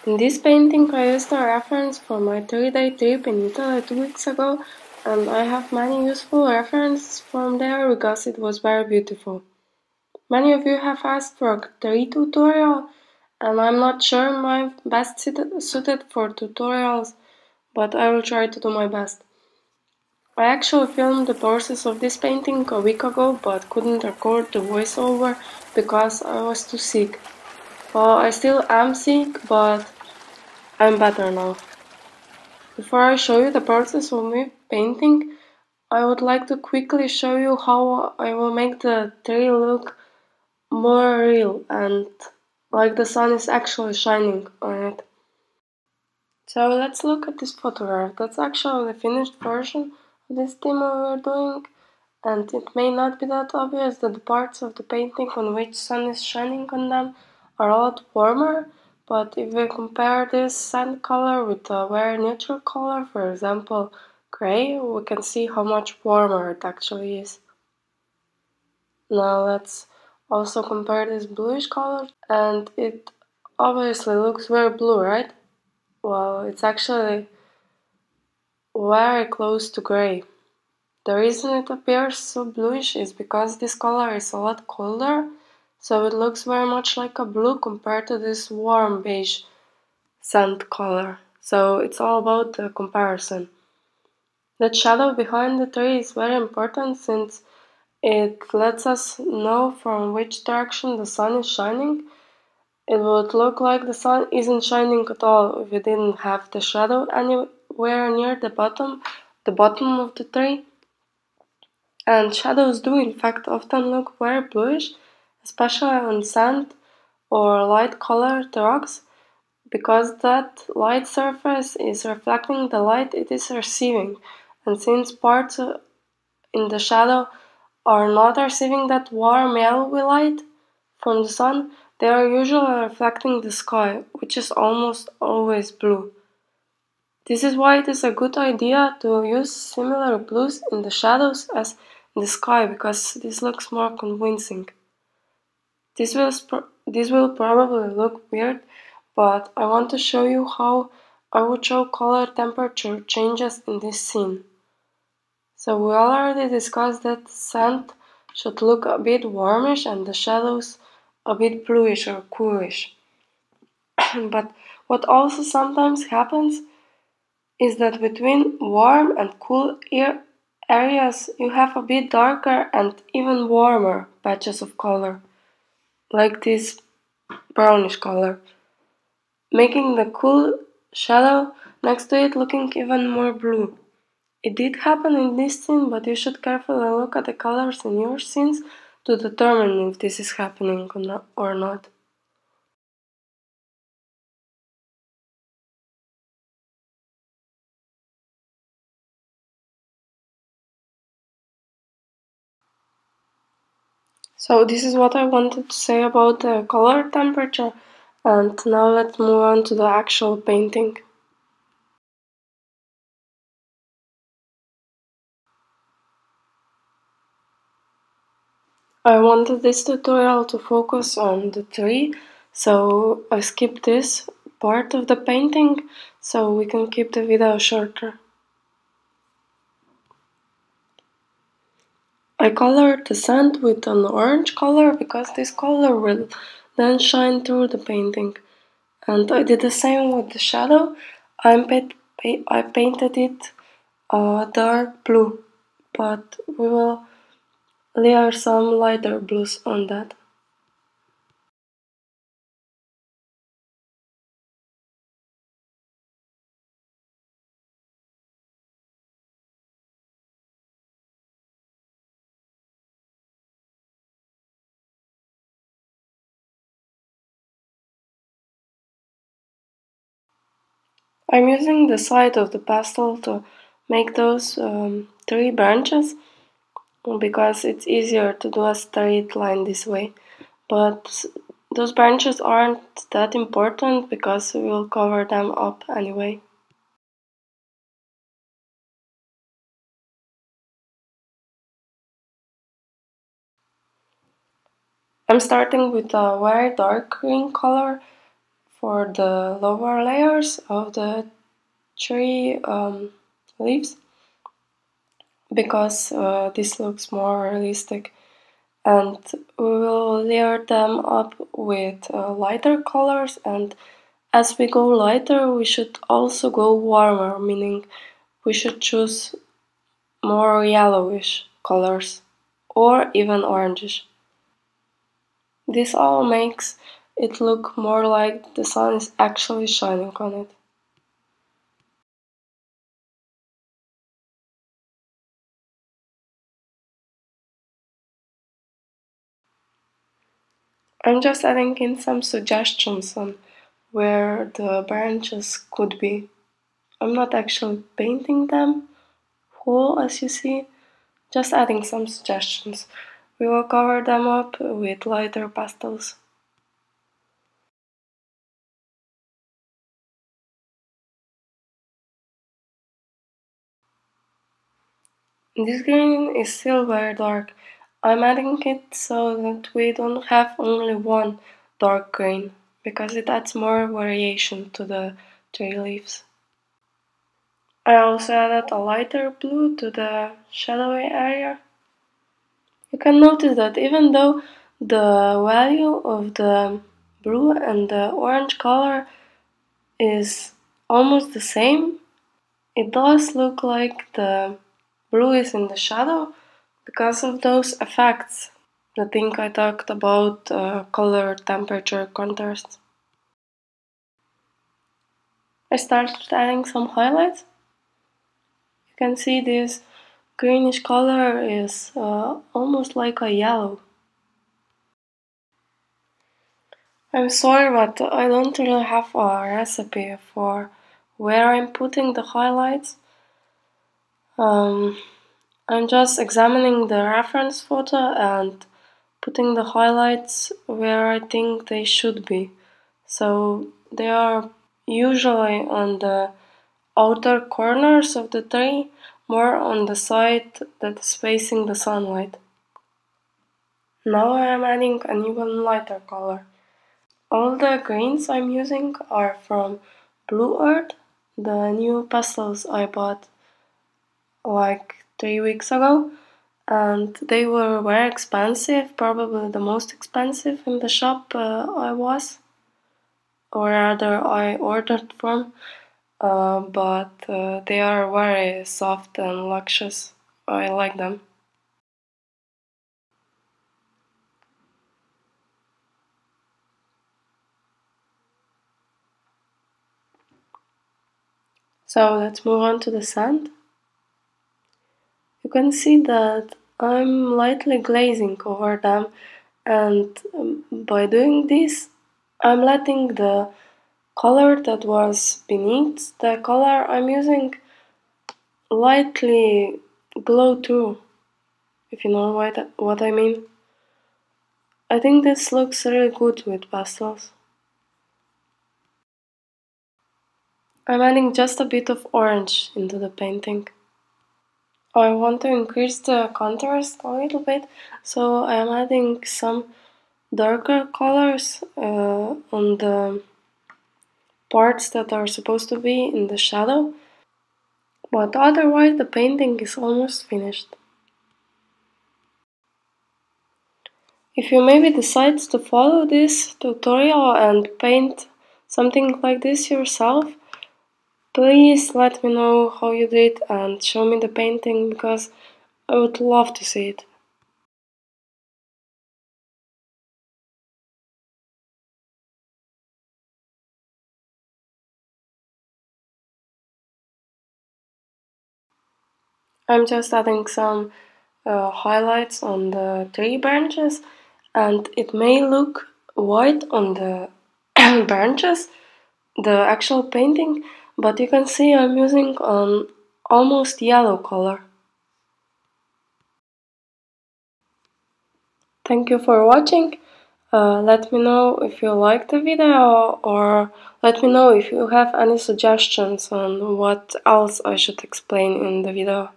In this painting I used a reference for my 3-day trip in Italy 2 weeks ago, and I have many useful references from there because it was very beautiful. Many of you have asked for a tree tutorial, and I'm not sure I'm best suited for tutorials, but I will try to do my best. I actually filmed the process of this painting a week ago, but couldn't record the voiceover because I was too sick. Well, I still am sick, but I'm better now. Before I show you the process of me painting, I would like to quickly show you how I will make the tree look more real and like the sun is actually shining on it. So let's look at this photograph. That's actually the finished version of this demo we're doing, and it may not be that obvious that the parts of the painting on which sun is shining on them are a lot warmer, but if we compare this sand color with a very neutral color, for example gray, we can see how much warmer it actually is. Now let's also compare this bluish color, and it obviously looks very blue, right? Well, it's actually very close to gray. The reason it appears so bluish is because this color is a lot colder, so it looks very much like a blue compared to this warm beige sand color. So it's all about the comparison. The shadow behind the tree is very important since it lets us know from which direction the sun is shining. It would look like the sun isn't shining at all if we didn't have the shadow anywhere near the bottom of the tree. And shadows do in fact often look very bluish, especially on sand or light-colored rocks, because that light surface is reflecting the light it is receiving, and since parts in the shadow are not receiving that warm yellowy light from the sun, they are usually reflecting the sky, which is almost always blue. This is why it is a good idea to use similar blues in the shadows as in the sky, because this looks more convincing. This will probably look weird, but I want to show you how I would show color temperature changes in this scene. So we already discussed that sand should look a bit warmish and the shadows a bit bluish or coolish. But what also sometimes happens is that between warm and cool areas you have a bit darker and even warmer patches of color, like this brownish color, making the cool shadow next to it looking even more blue. It did happen in this scene, but you should carefully look at the colors in your scenes to determine if this is happening or not. So this is what I wanted to say about the color temperature, and now let's move on to the actual painting. I wanted this tutorial to focus on the tree, so I skipped this part of the painting so we can keep the video shorter. I colored the sand with an orange color because this color will then shine through the painting. And I did the same with the shadow. I painted it dark blue, but we will layer some lighter blues on that. I'm using the side of the pastel to make those three branches because it's easier to do a straight line this way. But those branches aren't that important because we'll cover them up anyway. I'm starting with a very dark green color for the lower layers of the tree leaves because this looks more realistic, and we will layer them up with lighter colors, and as we go lighter we should also go warmer, meaning we should choose more yellowish colors or even orangish. This all makes it look more like the sun is actually shining on it. I'm just adding in some suggestions on where the branches could be. I'm not actually painting them whole, as you see, just adding some suggestions. We will cover them up with lighter pastels. This green is still very dark. I'm adding it so that we don't have only one dark green, because it adds more variation to the tree leaves. I also added a lighter blue to the shadowy area. You can notice that even though the value of the blue and the orange color is almost the same, it does look like the blue is in the shadow because of those effects. The thing I talked about, color, temperature, contrast. I started adding some highlights. You can see this greenish color is almost like a yellow. I'm sorry, but I don't really have a recipe for where I'm putting the highlights. I'm just examining the reference photo and putting the highlights where I think they should be. So they are usually on the outer corners of the tree, more on the side that is facing the sunlight. Now I am adding an even lighter color. All the greens I'm using are from Blue Earth, the new pastels I bought like 3 weeks ago, and they were very expensive, probably the most expensive in the shop I was, or rather I ordered from, but they are very soft and luxurious. I like them. So let's move on to the sand. You can see that I'm lightly glazing over them, and by doing this I'm letting the color that was beneath the color I'm using lightly glow through, if you know what I mean. I think this looks really good with pastels. I'm adding just a bit of orange into the painting. I want to increase the contrast a little bit, so I'm adding some darker colors on the parts that are supposed to be in the shadow, but otherwise the painting is almost finished. If you maybe decide to follow this tutorial and paint something like this yourself, please let me know how you did and show me the painting, because I would love to see it. I'm just adding some highlights on the tree branches, and it may look white on the branches, the actual painting, but you can see I'm using an almost yellow color. Thank you for watching. Let me know if you liked the video, or let me know if you have any suggestions on what else I should explain in the video.